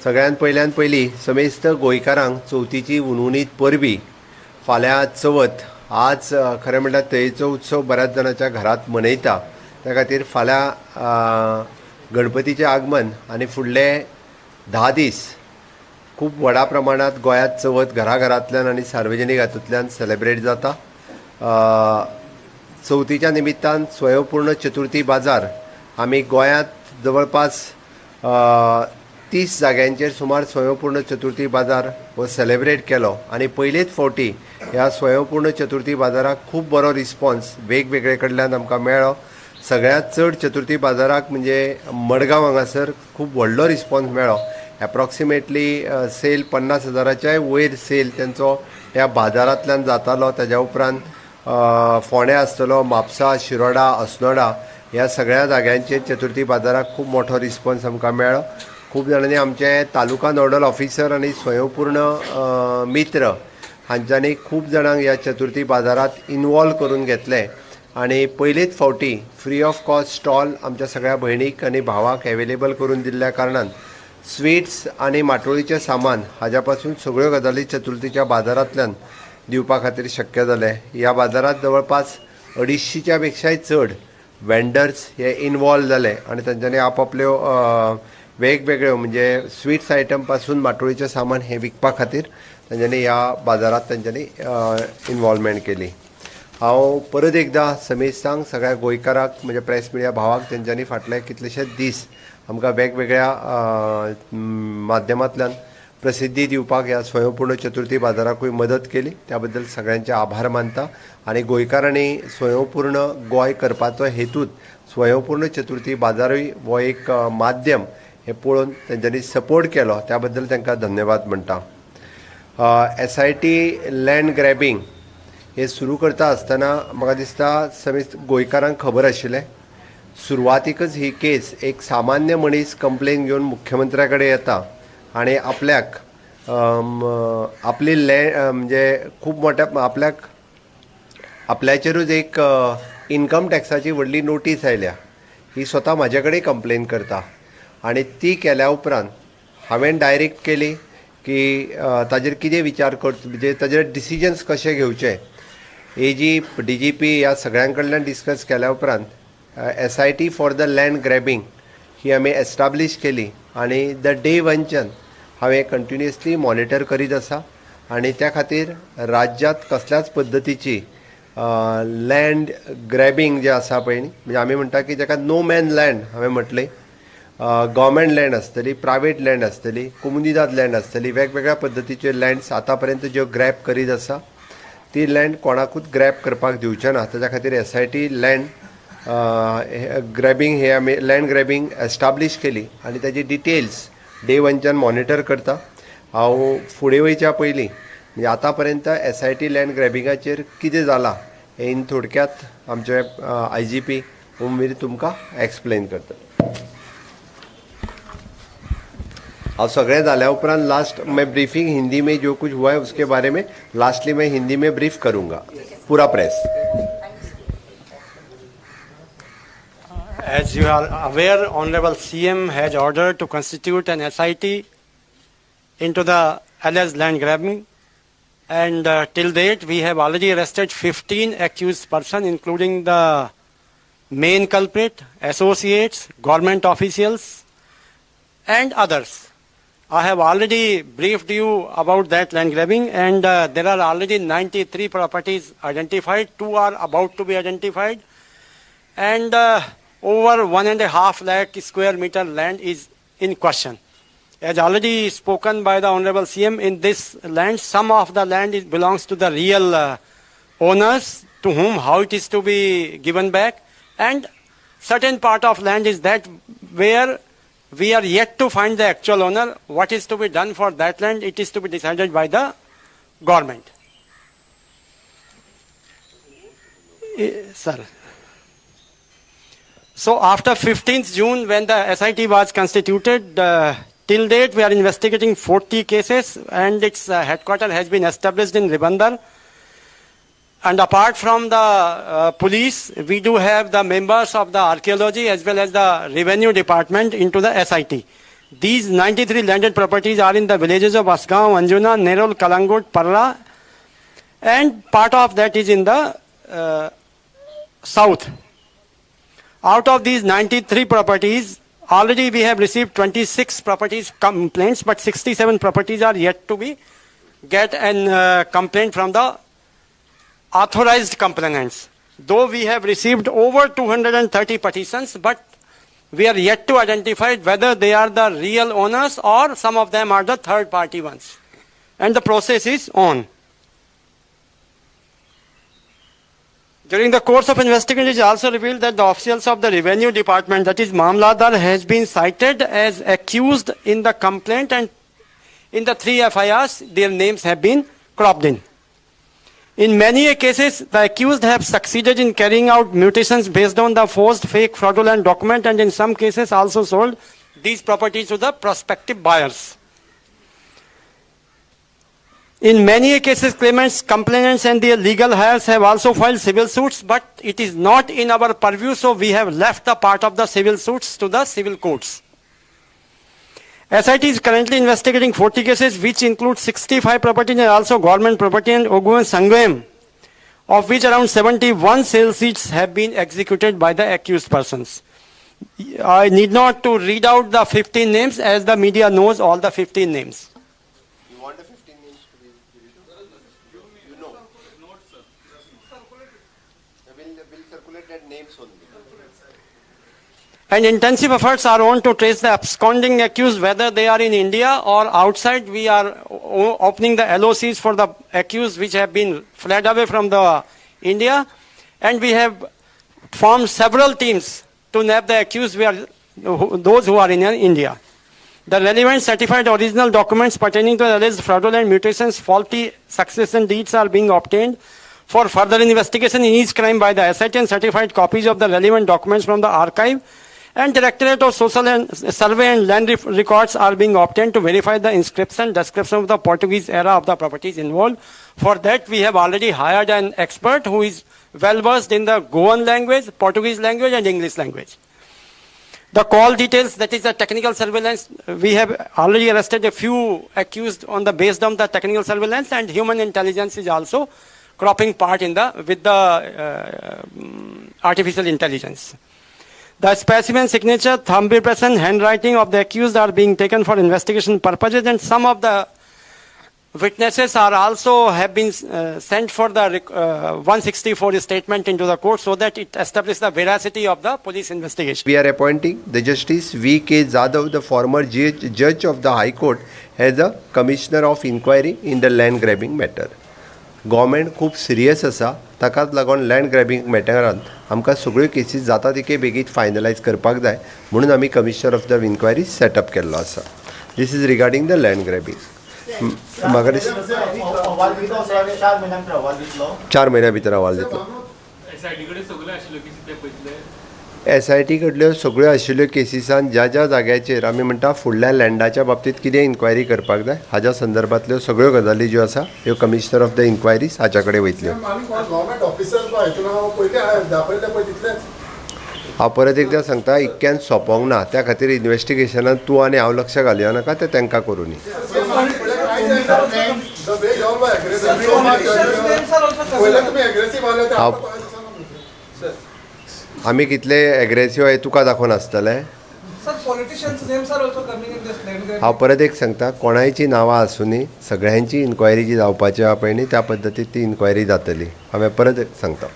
सगळ्यात पयली समेस्त गोंयकारांक चवथीची उनुनीत परबी फाल्यां चवथ आज खरें म्हणल्यार तयेचो उत्सव बऱ्याच जाणांच्या घरांत मनयता. त्या खातीर फाल्यां गणपतीचें आगमन आनी फुडले 10 दीस खूब व्हडा प्रमाणांत गोंयांत चवथ घरांतल्यान आनी सार्वजनीक हातूंतल्यान सेलेब्रेट जाता. चवथीच्या निमित्तान स्वयंपूर्ण चतुर्थी बाजार आमी गोंयांत जवळपास 30 जाग्यांचेर सुमार स्वयंपूर्ण चतुर्थी बाजार हो सेलेब्रेट केलो आनी पयलेच फावटी ह्या स्वयंपूर्ण चतुर्थी बाजाराक खूब बरो रिस्पॉन्स वेगवेगळे कडल्यान आमकां मेळ्ळो. सगळ्यांत चड चतुर्थी बाजाराक म्हणजे मडगांव हांगासर खूब व्हडलो रिस्पॉन्स मेळ्ळो. एप्रॉक्सिमेटली सेल 50,000च्याय वयर सेल तेंचो ह्या बाजारांतल्यान जातालो. तेज्या उपरांत फोंड्या आसतलो, म्हापसा, शिरोडा, अस्नोडा ह्या सगळ्या जाग्यांचेर चतुर्थी बाजाराक खूब मोठो रिस्पॉन्स आमकां मेळ्ळो. खूब जाणांनी आमचे तालुका नोडल ऑफिसर आनी स्वयंपूर्ण मित्र हांच्यांनी खूब जाणांक ह्या चतुर्थी बाजारांत इनवॉल्व करून घेतले आनी पयलेच फावटी फ्री ऑफ कॉस्ट स्टॉल आमच्या सगळ्या भयणीक आनी भावाक एवेलेबल करून दिल्ल्या कारणान स्वीट्स आनी माटोळीचें सामान हाज्या पासून सगळ्यो गजाली चतुर्थीच्या बाजारांतल्यान दिवपा खातीर शक्य जालें. ह्या बाजारांत जवळपास 250च्या पेक्षाय चड वेंडर्स हे इनवॉल्व जाले आनी तांच्यांनी आपआपल्यो वेगवेगळ्यो म्हणजे स्वीट्स आयटम पासून माटोळीचें सामान हें विकपा खातीर तांच्यांनी ह्या बाजारांत तांच्यांनी इनवॉल्वमेंट केली. हांव परत एकदां समेस्तांक सगळ्या गोंयकारांक म्हणजे प्रेस मिडिया भावाक तेंच्यांनी फाटले कितलेशेच दीस आमकां वेगवेगळ्या माध्यमांतल्यान प्रसिद्धी दिवपाक ह्या स्वयंपूर्ण चतुर्थी बाजाराकूय मदत केली. त्या बद्दल सगळ्यांचे आभार मानता आनी गोंयकारांनी स्वयंपूर्ण गोंय करपाचो हेतूत स्वयंपूर्ण चतुर्थी बाजारूय हो एक माध्यम हे पळोवन तेंच्यांनी सपोर्ट केलो त्या बद्दल तांकां धन्यवाद म्हणटा. SIT लँड ग्रॅबिंग हे सुरू करता आसतना म्हाका दिसता समेस्त गोंयकारांक खबर आशिल्लें. सुरवातीकच ही केस एक सामान्य मनीस कंप्लेन घेवन मुख्यमंत्र्या कडेन येता आनी आपल्याक आपली लँड म्हणजे खूब मोठ्या आपल्याचेरूच एक इन्कम टॅक्साची व्हडली नोटीस आयल्या. ही स्वता म्हाजे कडेन कंप्लेन करता आनी ती केल्या उपरांत हांवें डायरेक्ट केली की ताजेर कितें विचार करचो म्हणजे ताजेर डिसिजन्स कशे घेवचे. AG DGP ह्या सगळ्यां कडल्यान डिस्कस केल्या उपरांत SIT for the land grabbing ही आमी एस्टाब्लीश केली आनी द डे वनच्यान हांवें कंटिन्युअसली मॉनिटर करीत आसा आनी त्या खातीर राज्यांत कसल्याच पद्दतीची लँड ग्रॅबिंग जे आसा पळय म्हणजे आमी म्हणटा की जाका नो मॅन लँड हांवें म्हटलें गव्हर्मेंट लँड आसतली, प्रायवेट लँड आसतली, कोमुनिदाद लँड आसतली, वेगवेगळ्या पद्दतीचे लँड्स आतां पर्यंत ज्यो ग्रॅब करीत आसा ती लँड कोणाकूच ग्रॅब करपाक दिवचे ना. ताच्या खातीर SIT लँड ग्रॅबिंग हे आमी लँड ग्रॅबिंग एस्टाब्लीश केली आनी ताजी डिटेल्स डे वनच्यान मॉनिटर करता. हांव फुडें वयच्या पयलीं म्हणजे आतां पर्यंत SIT लँड ग्रॅबिंगाचेर कितें जालां हें इन थोडक्यात आमचे IGP ओमवीर तुमकां एक्सप्लेन करता. अब सगळे जाल्या उपरांत लास्ट मैं ब्रीफिंग हिंदी में जो कुछ हुआ है उसके बारे में लास्टली मैं हिंदी में ब्रीफ करूंगा पूरा press. As you are aware, Honorable CM has ordered to constitute an SIT into the alleged land grabbing, and till date we have already arrested 15 accused persons, including the main culprit, associates, government officials, and others. I have already briefed you about that land grabbing, and there are already 93 properties identified. 2 are about to be identified, and over 1.5 lakh square meter land is in question. As already spoken by the Honorable CM, in this land, some of the land belongs to the real owners to whom how it is to be given back, and certain part of land is that where we are yet to find the actual owner. What is to be done for that land, it is to be decided by the government. Sir. So after 15th June, when the SIT was constituted, till date we are investigating 40 cases, and its headquarters has been established in Ribandar. And apart from the police, we do have the members of the archaeology as well as the revenue department into the SIT. These 93 landed properties are in the villages of Asgaon, Anjuna, Nerol, Kalangut, Parla, and part of that is in the south. Out of these 93 properties, already we have received 26 properties complaints, but 67 properties are yet to be get an complaint from the authorized complainants. Though we have received over 230 petitions, but we are yet to identify whether they are the real owners or some of them are the third party ones. And the process is on. During the course of investigation, it is also revealed that the officials of the revenue department, that is Mamladar, has been cited as accused in the complaint, and in the 3 FIRs, their names have been cropped in. In many cases, the accused have succeeded in carrying out mutations based on the forged, fake, fraudulent document, and in some cases also sold these properties to the prospective buyers. In many cases, claimants, complainants, and their legal heirs have also filed civil suits, but it is not in our purview, so we have left the part of the civil suits to the civil courts. SIT is currently investigating 40 cases, which include 65 properties and also government property and Ogu and Sangam, of which around 71 sales seats have been executed by the accused persons. I need not to read out the 15 names, as the media knows all the 15 names. You want the 15 names to be you know. We'll circulate that names only. And intensive efforts are on to trace the absconding accused, whether they are in India or outside. We are opening the LOCs for the accused which have been fled away from the India. And we have formed several teams to nab the accused, those who are in India. The relevant certified original documents pertaining to the alleged fraudulent mutations, faulty succession deeds are being obtained for further investigation in each crime by the SIT, and certified copies of the relevant documents from the archive and Directorate of Social and Survey and Land Records are being obtained to verify the inscription, description of the Portuguese era of the properties involved. For that, we have already hired an expert who is well versed in the Goan language, Portuguese language, and English language. The call details, that is the technical surveillance, we have already arrested a few accused based on the technical surveillance, and human intelligence is also cropping part with the artificial intelligence. The specimen signature, thumb impression, handwriting of the accused are being taken for investigation purposes, and some of the witnesses are also have been sent for the 164 statement into the court, so that it establishes the veracity of the police investigation. We are appointing the Justice V.K. Jadhav, the former judge of the High Court, as a Commissioner of Inquiry in the land grabbing matter. Government खूप serious आसा, ताकाच लागून land grabbing मॅटरांत आमकां सगळ्यो cases जाता तितके बेगीन finalise करपाक जाय म्हणून आमी commissioner of the inquiry setup केल्लो आसा. This is regarding the land grabbing. म्हाका 4 म्हयन्या भितर अहवाल दितलो. SIT कडल्यो सगळ्यो आशिल्ल्यो केसीसान ज्या ज्या जाग्याचेर आमी म्हणटा फुडल्या लँडाच्या बाबतींत कितें इन्क्वायरी करपाक जाय हाज्या संदर्भांतल्यो सगळ्यो गजाली ज्यो आसा ह्यो कमिशनर ऑफ द इन्क्वायरीज हाच्या कडेन वयतल्यो. हांव परत एकदां सांगता, इतक्यान सोंपोंक ना, त्या खातीर इन्व्हेस्टिगेशनांत तूं आनी हांव लक्ष घालया नाका, तें तांकां करूं नी. आमी कितले एग्रेसिव्ह आहे तुका दाखोवन आसतले. हांव परत एक सांगता, कोणायची नांवां आसूनी, सगळ्यांची इन्क्वायरी जी जावपाची आहा पळय न्ही, त्या पद्दतीन ती इन्क्वायरी जातली. हांवें परत सांगता.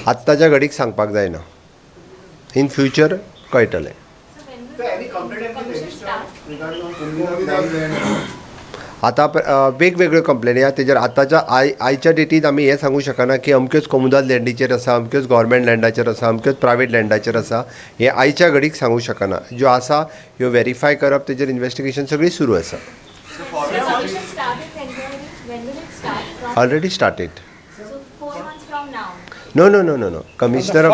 आत्ताच्या घडीक सांगपाक जायना, इन फ्युचर कळटलें. आतां वेगवेगळ्यो कंप्लेनी आहा, तेजेर आतांच्या आयच्या डेटींत आमी हें सांगूं शकना की अमक्योच कोमुदाद लँडीचेर आसा, अमक्योच गव्हर्मेंट लँडाचेर आसा, अमक्योच प्रायवेट लँडाचेर आसा, हें आयच्या घडीक सांगूं शकना. ज्यो आसा ह्यो व्हेरीफाय करप, तेजेर इन्व्हेस्टिगेशन सगळी सुरू आसा. Already started. No. Commissioner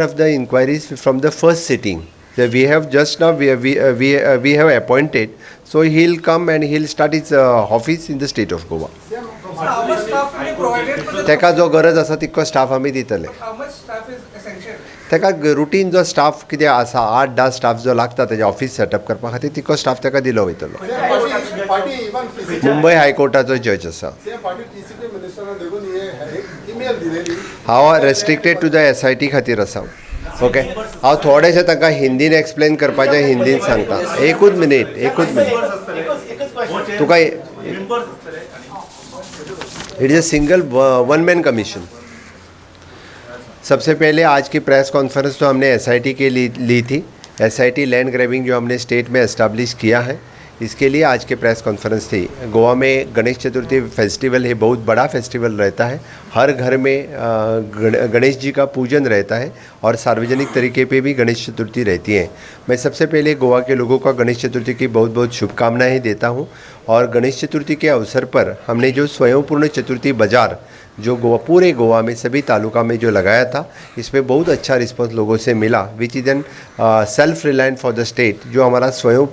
of the inquiries from the first sitting. We have just now we have appointed, so he'll come and he'll start his office in the state of Goa. how much staff will be provided for the ताका जो गरज आसा तितको staff आमी दितले. how much staff is essential? ताका routine जो staff कितें आसा 8-10 स्टाफ जो लागता तेजे ऑफिस सेटअप करपा खातीर तितको स्टाफ ताका दिलो वयतलो. पार्टी इवन फिजिकल मुंबय हायकोर्टाचो जज आसा. सेम पार्टी टीसीपी मिनिस्टरान देखून हे एक ईमेल दिलेली हांव रेस्ट्रिक्टेड टू द SIT खातीर आसा. ओके हांव थोडेशें ताका हिंदीन एक्सप्लेन करपाचें हिंदीन सांगता. एकूच मिनीट तुका it is a single one man commission. सबसे पहले आज की प्रेस कॉन्फ्रेंस तो हमने SIT के लिए ली थी. SIT लैंड ग्रैबिंग जो हमने स्टेट में एस्टाब्लिश किया है, इसके लिए आज की प्रेस कॉन्फ्रेंस थी. गोवा में गणेश चतुर्थी फेस्टिवल है, बहुत बड़ा फेस्टिवल रहता है. हर घर में गणेश जी का पूजन रहता है और सार्वजनिक तरीके पे भी गणेश चतुर्थी रहती है. मैं सबसे पहले गोवा के लोगों को गणेश चतुर्थी की बहुत बहुत शुभकामनाएं देता हूं. और गणेश चतुर्थी के अवसर पर हमने जो स्वयंपूर्ण चतुर्थी बाज़ार जो गोवा पूरे गोवा में सभी तालुका में जो लगाया था, इसमें बहुत अच्छा रिस्पांस लोगों से मिला. Which is an self reliant for the state. जो हमारा स्वयं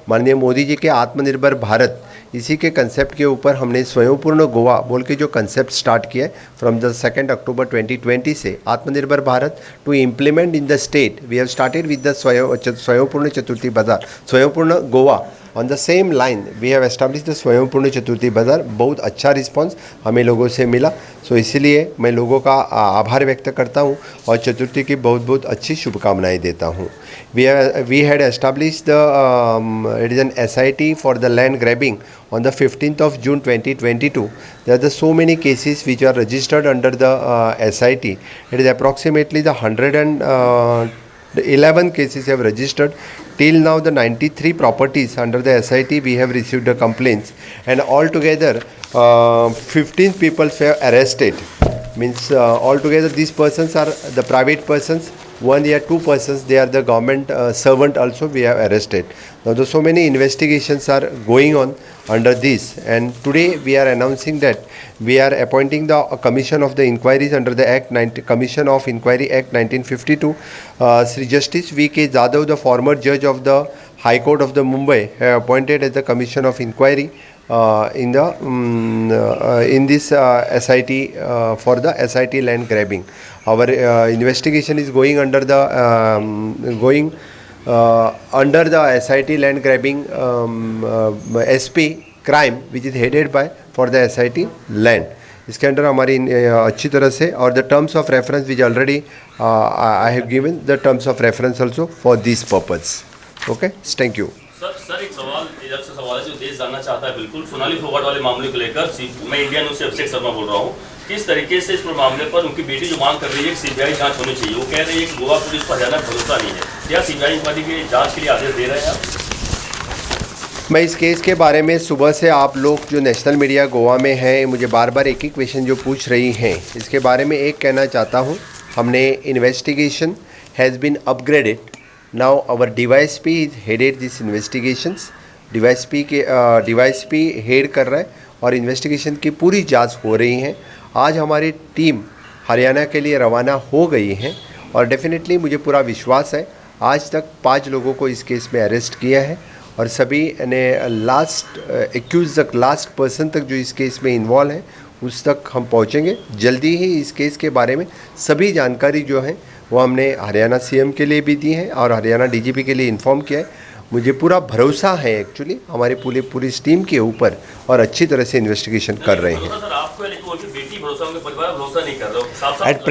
माननीय मोदी जी के आत्मनिर्भर भारत, इसी के कंसेप्ट के ऊपर हमने स्वयंपूर्ण गोवा बोल के जो कंसेप्ट स्टार्ट किया है फ्रॉम द 2 अक्टूबर 2020 से Atmanirbhar Bharat to implement in the state. We have started with the Swayampurna Chaturthi Bazaar, Swayampurna Goa. On the same line we have establish the Swayampurna Chaturthi बाज़ार. बहुत अच्छा रिस्पांस हमें लोगों से मिला. सो इसीलिए मैं लोगों का आभार व्यक्त करता हूँ और चतुर्थी की बहुत बहुत अच्छी शुभकामनाएं देता हूँ. We had established it is an SIT for the land grabbing on the 15th of June 2022. There are so many cases which are registered under the SIT. It is approximately the 111 cases have registered. Till now the 93 properties under the SIT we have received the complaints, and altogether 15 people were arrested. Means altogether these persons are the private persons. One, they are 2 persons, they are the government servant also we have arrested. Now there so many investigations are going on under this, and today we are announcing that we are appointing the commission of the inquiries under the Commission of Inquiry Act 1952. Sri Justice V.K. Jadhav, the former judge of the High Court of the Mumbai, have appointed as the commission of inquiry in this SIT for the SIT land grabbing. Our investigation is going under the SIT land grabbing SP crime, which is headed by for the SIT land. इसके अंदर हमारी अच्छी तरह से और the terms of reference which already I have given the terms of reference also for this purpose. Okay, thank you. Sir एक सवाल इधर से सवाल है जो देश जानना चाहता है. बिल्कुल सोनाली फोगाट वाले मामले को लेकर मैं इंडिया न्यूज से अभिषेक शर्मा बोल रहा हूँ. किस तरीके से इस मामले पर उनकी बेटी जो मांग कर रही है कि CBI जांच होनी चाहिए, वो कह रही है कि गोवा पुलिस पर हरियाणा भरोसा नहीं है. क्या CBI इंक्वायरी की जांच के लिए आदेश दे रहे हैं आप? मैं इस केस के बारे में सुबह से आप लोग जो नेशनल मीडिया गोवा में है मुझे बार बार एक ही क्वेश्चन जो पूछ रही हैं, इसके बारे में एक कहना चाहता हूँ. हमने investigation has been upgraded. Now our DYSP is headed this investigations. DYSP head कर रहा है और इन्वेस्टिगेशन की पूरी जांच हो रही है. आज हमारी टीम हरियाणा के लिए रवाना हो गई है और डेफिनेटली मुझे पूरा विश्वास है आज तक 5 लोगों को इस केस में अरेस्ट किया है और सभी ने एक्यूज तक लास्ट पर्सन तक जो इस केस में इन्वॉल्व है उस तक हम पहुंचेंगे. जल्दी ही इस केस के बारे में सभी जानकारी जो है वो हमने हरियाणा CM के लिए भी दी है और हरियाणा DGP के लिए इन्फॉर्म किया है. मुझे पूरा भरोसा है एक्चुअली हमारे पूरी टीम के ऊपर और अच्छी तरह से इन्वेस्टिगेशन कर रहे हैं. एट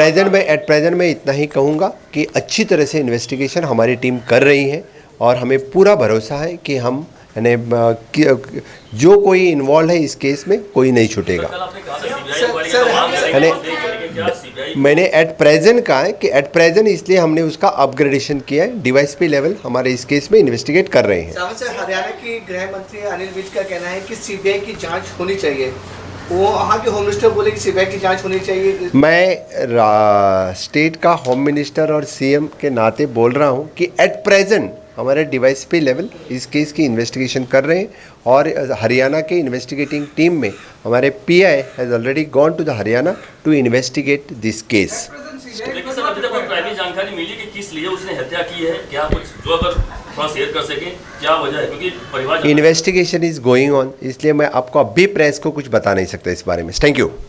प्रेजेंट मैं इतना ही कहूँगा कि अच्छी तरह से इन्वेस्टिगेशन हमारी टीम कर रही है और हमें पूरा भरोसा है कि हम जो कोई इन्वॉल्व है इस केस में कोई नहीं छूटेगा. मैंने एट प्रेजेंट कहा है कि एट प्रेजेंट इसलिए हमने उसका अपग्रेडेशन किया है. DYSP लेवल हमारे इस केस में इन्वेस्टिगेट कर रहे हैं. हरियाणा की गृह मंत्री अनिल विज का कहना है कि CBI की जांच होनी चाहिए. वो वहाँ के होम मिनिस्टर बोले कि CBI की जांच होनी चाहिए. मैं स्टेट का होम मिनिस्टर और CM के नाते बोल रहा हूँ कि एट प्रेजेंट हमारे DYSP लेवल इस केस की इन्वेस्टिगेशन कर रहे हैं और हरियाणा के इन्वेस्टिगेटिंग टीम में हमारे PI has already gone to the Haryana to investigate this case. लेकिन सर अभी तक कोई प्राइमरी जानकारी मिली कि किस लिए उसने हत्या की है? क्या कुछ जो अगर थोड़ा शेयर कर सकें क्या वजह है, क्योंकि परिवार इन्वेस्टिगेशन इज गोइंग ऑन, इसलिए मैं आपको अभी प्रेस को कुछ बता नहीं सकता इस बारे में। Thank you.